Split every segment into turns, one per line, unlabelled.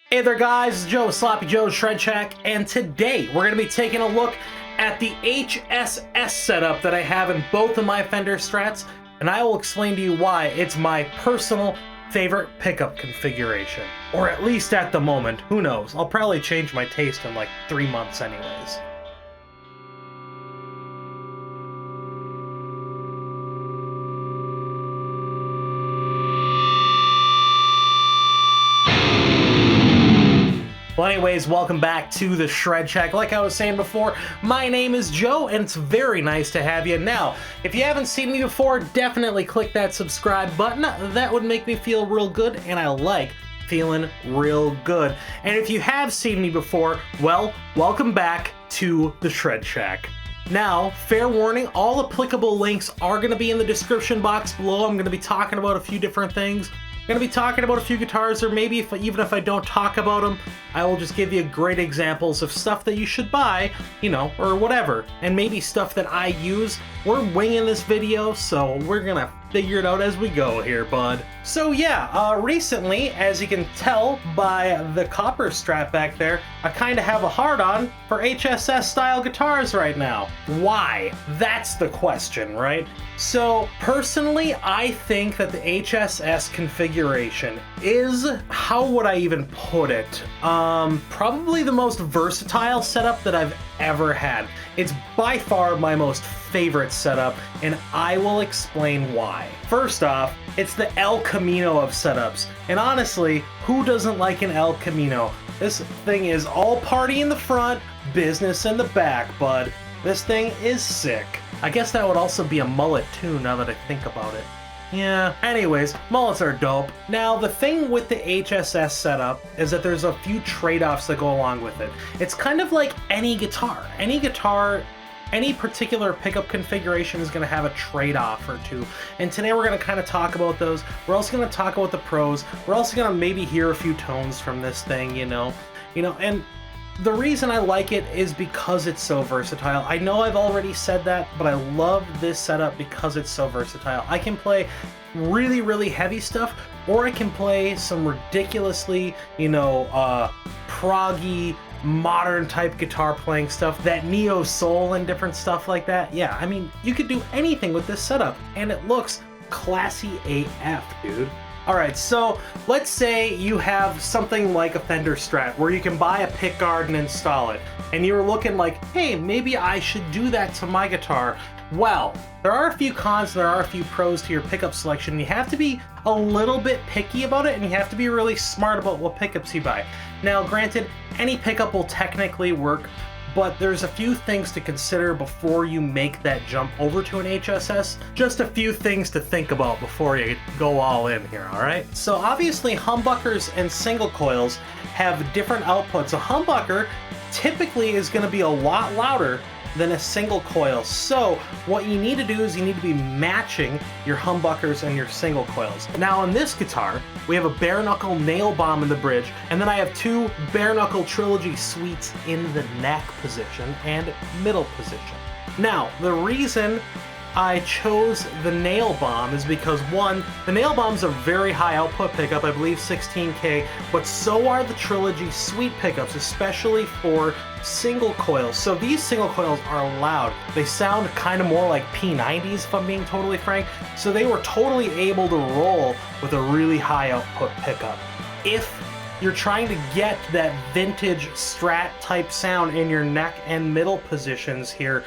Hey there guys, it's Joe with sloppyjoesshredshack, and today we're going to be taking a look at the HSS setup that I have in both of my Fender Strats, and I will explain to you why it's my personal favorite pickup configuration. Or at least at the moment, who knows, I'll probably change my taste in like 3 months anyways. Well, anyways, welcome back to the Shred Shack. Like I was saying before, my name is Joe, and it's very nice to have you. Now, if you haven't seen me before, definitely click that subscribe button. That would make me feel real good, and I like feeling real good. And if you have seen me before, well, welcome back to the Shred Shack. Now, fair warning, all applicable links are going to be in the description box below. I'm going to be talking about a few different things. I'm going to be talking about a few guitars, or maybe even if I don't talk about them, I will just give you great examples of stuff that you should buy, you know, or whatever. And maybe stuff that I use. We're winging this video, so we're going to figure it out as we go here, bud. So yeah, recently, as you can tell by the copper strap back there, I kind of have a hard-on for HSS style guitars right now. Why? That's the question, right? So personally, I think that the HSS configuration is, how would I even put it? Probably the most versatile setup that I've ever had. It's by far my most favorite setup, and I will explain why. First off, it's the El Camino of setups, and honestly, who doesn't like an El Camino? This thing is all party in the front, business in the back, bud. This thing is sick. I guess that would also be a mullet too, now that I think about it. Yeah, anyways, mullets are dope. Now, the thing with the HSS setup is that there's a few trade-offs that go along with it. It's kind of like any guitar. Any particular pickup configuration is going to have a trade-off or two. And today we're going to kind of talk about those. We're also going to talk about the pros. We're also going to maybe hear a few tones from this thing, you know, and the reason I like it is because it's so versatile. I know I've already said that, but I love this setup because it's so versatile. I can play really, really heavy stuff, or I can play some ridiculously, you know, proggy, modern type guitar playing stuff, that neo soul and different stuff like that. Yeah, I mean, you could do anything with this setup, and it looks classy AF, dude. Alright, so let's say you have something like a Fender Strat where you can buy a pickguard and install it, and you're looking like, hey, maybe I should do that to my guitar. Well, there are a few cons, there are a few pros to your pickup selection. You have to be a little bit picky about it, and you have to be really smart about what pickups you buy. Now, granted, any pickup will technically work, but there's a few things to consider before you make that jump over to an HSS. Just a few things to think about before you go all in here, alright? So obviously humbuckers and single coils have different outputs. A humbucker typically is going to be a lot louder than a single coil. So what you need to do is you need to be matching your humbuckers and your single coils. Now on this guitar, we have a bare knuckle nail bomb in the bridge, and then I have two bare knuckle trilogy suites in the neck position and middle position. Now, the reason I chose the nail bomb is because, one, the nail bomb's a very high output pickup, I believe 16K, but so are the trilogy suite pickups, especially for single coils. So these single coils are loud. They sound kind of more like P90s, if I'm being totally frank. So they were totally able to roll with a really high output pickup. If you're trying to get that vintage Strat type sound in your neck and middle positions here,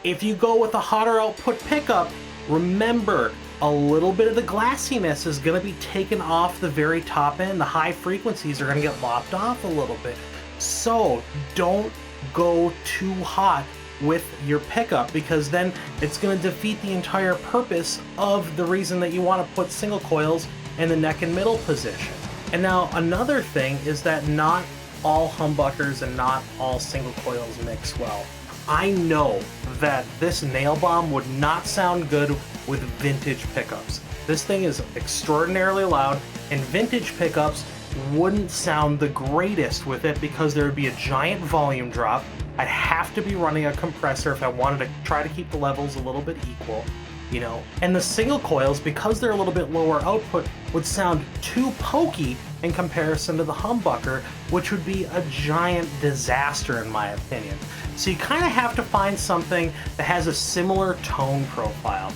if you go with a hotter output pickup, remember, a little bit of the glassiness is going to be taken off the very top end. The high frequencies are going to get lopped off a little bit. So don't go too hot with your pickup, because then it's going to defeat the entire purpose of the reason that you want to put single coils in the neck and middle position. And now another thing is that not all humbuckers and not all single coils mix well. I know that this nail bomb would not sound good with vintage pickups. This thing is extraordinarily loud, and vintage pickups wouldn't sound the greatest with it because there would be a giant volume drop. I'd have to be running a compressor if I wanted to try to keep the levels a little bit equal. you know. And the single coils, because they're a little bit lower output, would sound too pokey in comparison to the humbucker, which would be a giant disaster in my opinion. So you kind of have to find something that has a similar tone profile.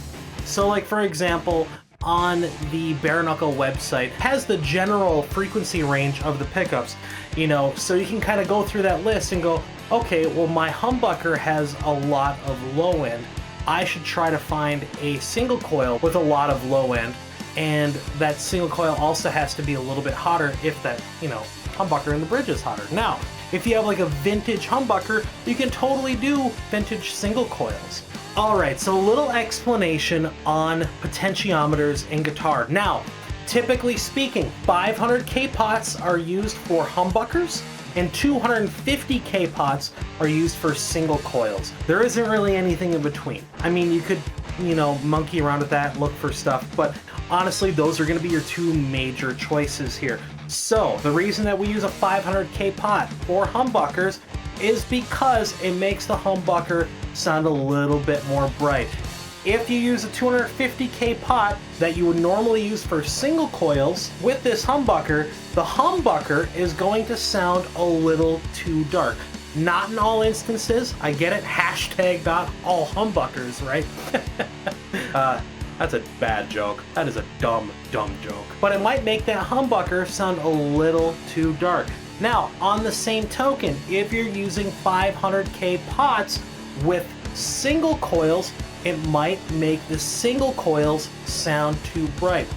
So like for example, on the bare knuckle website has the general frequency range of the pickups, you know, so you can kind of go through that list and go, okay, well my humbucker has a lot of low end. I should try to find a single coil with a lot of low end, and that single coil also has to be a little bit hotter if that, you know, humbucker in the bridge is hotter. Now, if you have like a vintage humbucker, you can totally do vintage single coils. Alright, so a little explanation on potentiometers in guitar. Now, typically speaking, 500K pots are used for humbuckers, and 250K pots are used for single coils. There isn't really anything in between. I mean, you could, you know, monkey around with that, look for stuff, but honestly, those are going to be your two major choices here. So, the reason that we use a 500K pot for humbuckers is because it makes the humbucker sound a little bit more bright. If you use a 250K pot that you would normally use for single coils with this humbucker, the humbucker is going to sound a little too dark. Not in all instances, I get it, hashtag not all humbuckers, right? That's a bad joke. That is a dumb joke. But it might make that humbucker sound a little too dark. Now, on the same token, if you're using 500K pots with single coils, it might make the single coils sound too bright.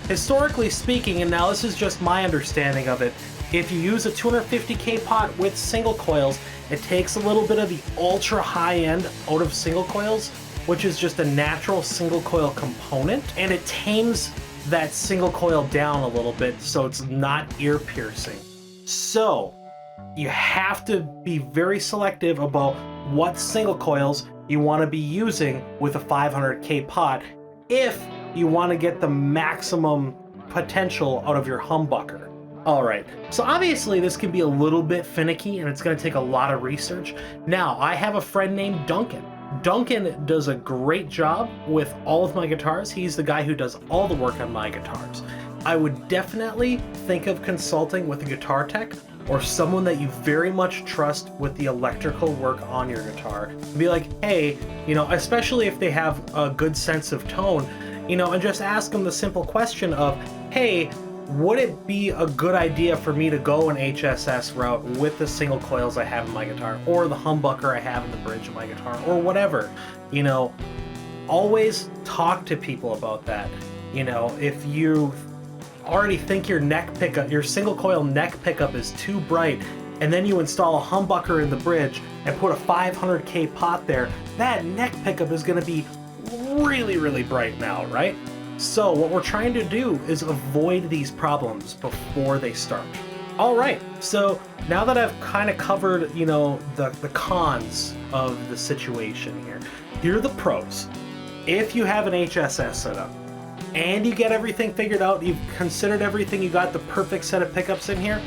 Historically speaking, and now this is just my understanding of it, if you use a 250K pot with single coils, it takes a little bit of the ultra high end out of single coils, which is just a natural single coil component, and it tames that single coil down a little bit so it's not ear piercing. So you have to be very selective about what single coils you want to be using with a 500K pot if you want to get the maximum potential out of your humbucker. Alright, so obviously this can be a little bit finicky and it's going to take a lot of research. Now, I have a friend named Duncan. Duncan does a great job with all of my guitars. He's the guy who does all the work on my guitars. I would definitely think of consulting with a guitar tech or someone that you very much trust with the electrical work on your guitar. Be like, hey, you know, especially if they have a good sense of tone, you know, and just ask them the simple question of, hey, would it be a good idea for me to go an HSS route with the single coils I have in my guitar, or the humbucker I have in the bridge of my guitar, or whatever? You know, always talk to people about that. You know, if you already think your neck pickup, your single coil neck pickup is too bright, and then you install a humbucker in the bridge and put a 500K pot there, that neck pickup is going to be really, really bright now, right? So what we're trying to do is avoid these problems before they start. All right, so now that I've kind of covered, you know, the cons of the situation here are the pros. If you have an HSS setup, and you get everything figured out, you've considered everything, you got the perfect set of pickups in here,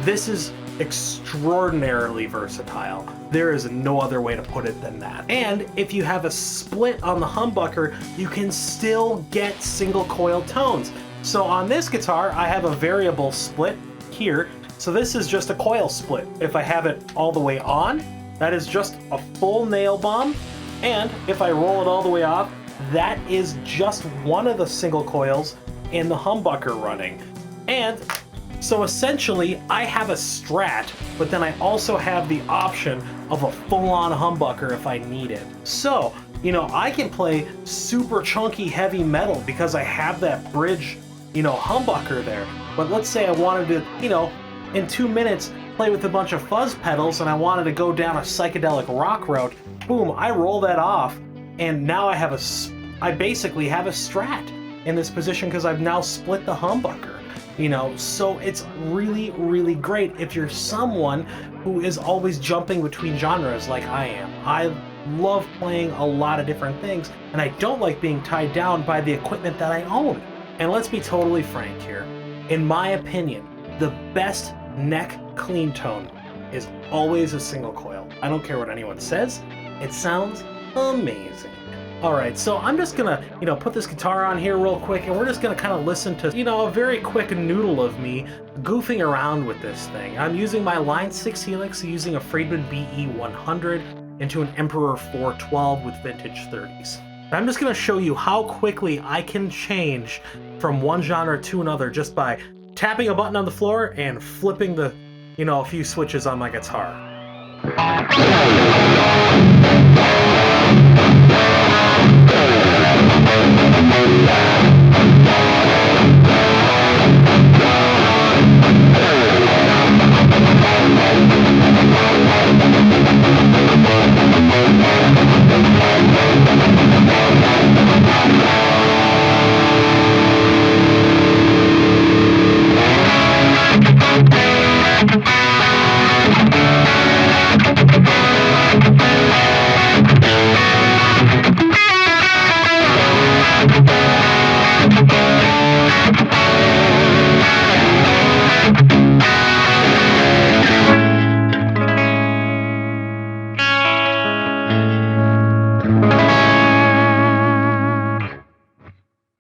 this is extraordinarily versatile. There is no other way to put it than that. And if you have a split on the humbucker, you can still get single coil tones. So on this guitar, I have a variable split here. So this is just a coil split. If I have it all the way on, that is just a full nail bomb. And if I roll it all the way off, that is just one of the single coils in the humbucker running. And so essentially, I have a Strat, but then I also have the option of a full-on humbucker if I need it. So, you know, I can play super chunky heavy metal because I have that bridge, you know, humbucker there. But let's say I wanted to, you know, in 2 minutes, play with a bunch of fuzz pedals and I wanted to go down a psychedelic rock route. Boom, I roll that off, and now I basically have a Strat in this position because I've now split the humbucker. You know, so it's really, really great if you're someone who is always jumping between genres like I am. I love playing a lot of different things, and I don't like being tied down by the equipment that I own. And let's be totally frank here. In my opinion, the best neck clean tone is always a single coil. I don't care what anyone says. It sounds amazing. Alright, so I'm just gonna, put this guitar on here real quick, and we're just gonna kind of listen to, a very quick noodle of me goofing around with this thing. I'm using my Line 6 Helix, using a Friedman BE100 into an Emperor 412 with vintage 30s. And I'm just gonna show you how quickly I can change from one genre to another just by tapping a button on the floor and flipping the, a few switches on my guitar.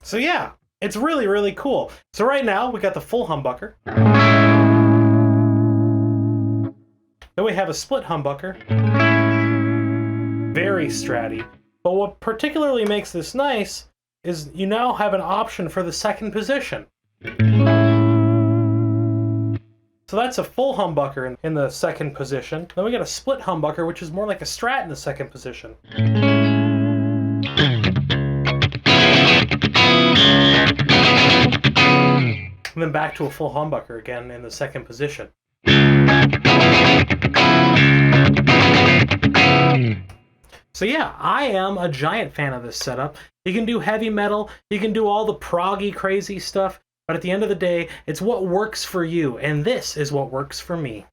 So yeah, it's really, really cool. So right now, we got the full humbucker. Then we have a split humbucker. Very stratty. But what particularly makes this nice is you now have an option for the second position. So that's a full humbucker in the second position. Then we got a split humbucker, which is more like a strat in the second position. And then back to a full humbucker again in the second position. So yeah, I am a giant fan of this setup. You can do heavy metal, you can do all the proggy crazy stuff, but at the end of the day, it's what works for you, and this is what works for me.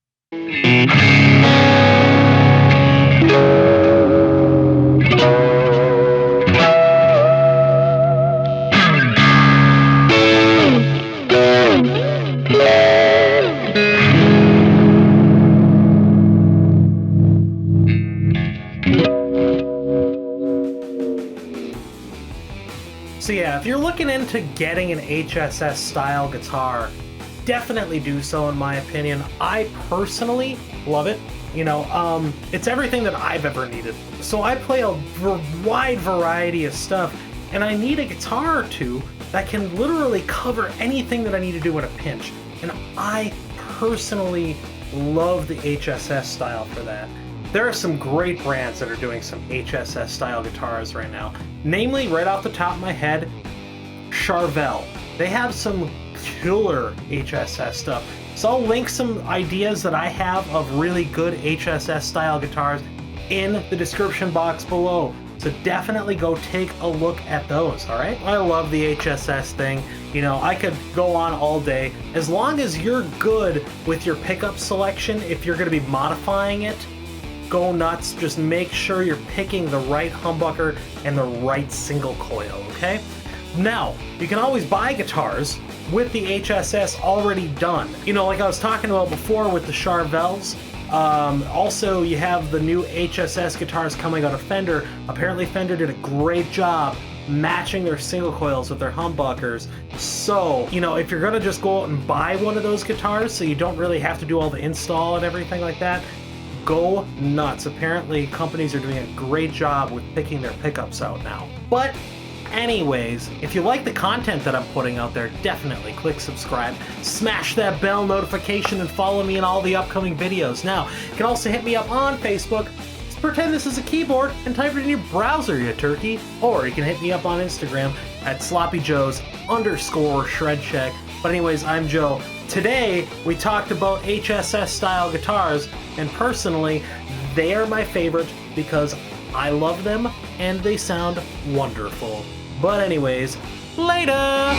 So yeah, if you're looking into getting an HSS style guitar, definitely do so in my opinion. I personally love it. It's everything that I've ever needed. So I play a wide variety of stuff, and I need a guitar or two that can literally cover anything that I need to do in a pinch. And I personally love the HSS style for that. There are some great brands that are doing some HSS style guitars right now. Namely, right off the top of my head, Charvel. They have some killer HSS stuff. So I'll link some ideas that I have of really good HSS style guitars in the description box below. So definitely go take a look at those, all right? I love the HSS thing. I could go on all day. As long as you're good with your pickup selection, if you're gonna be modifying it, go nuts. Just make sure you're picking the right humbucker and the right single coil, okay? Now, you can always buy guitars with the HSS already done. Like I was talking about before with the Charvels. Also, you have the new HSS guitars coming out of Fender. Apparently Fender did a great job matching their single coils with their humbuckers. So, if you're gonna just go out and buy one of those guitars so you don't really have to do all the install and everything like that, go nuts. Apparently companies are doing a great job with picking their pickups out now. But anyways, if you like the content that I'm putting out there, definitely click subscribe, smash that bell notification, and follow me in all the upcoming videos. Now, you can also hit me up on Facebook. Just pretend this is a keyboard and type it in your browser, you turkey. Or you can hit me up on Instagram at sloppyjoes_shredshack. But anyways, I'm Joe. Today, we talked about HSS style guitars, and personally, they are my favorite because I love them and they sound wonderful. But anyways, later!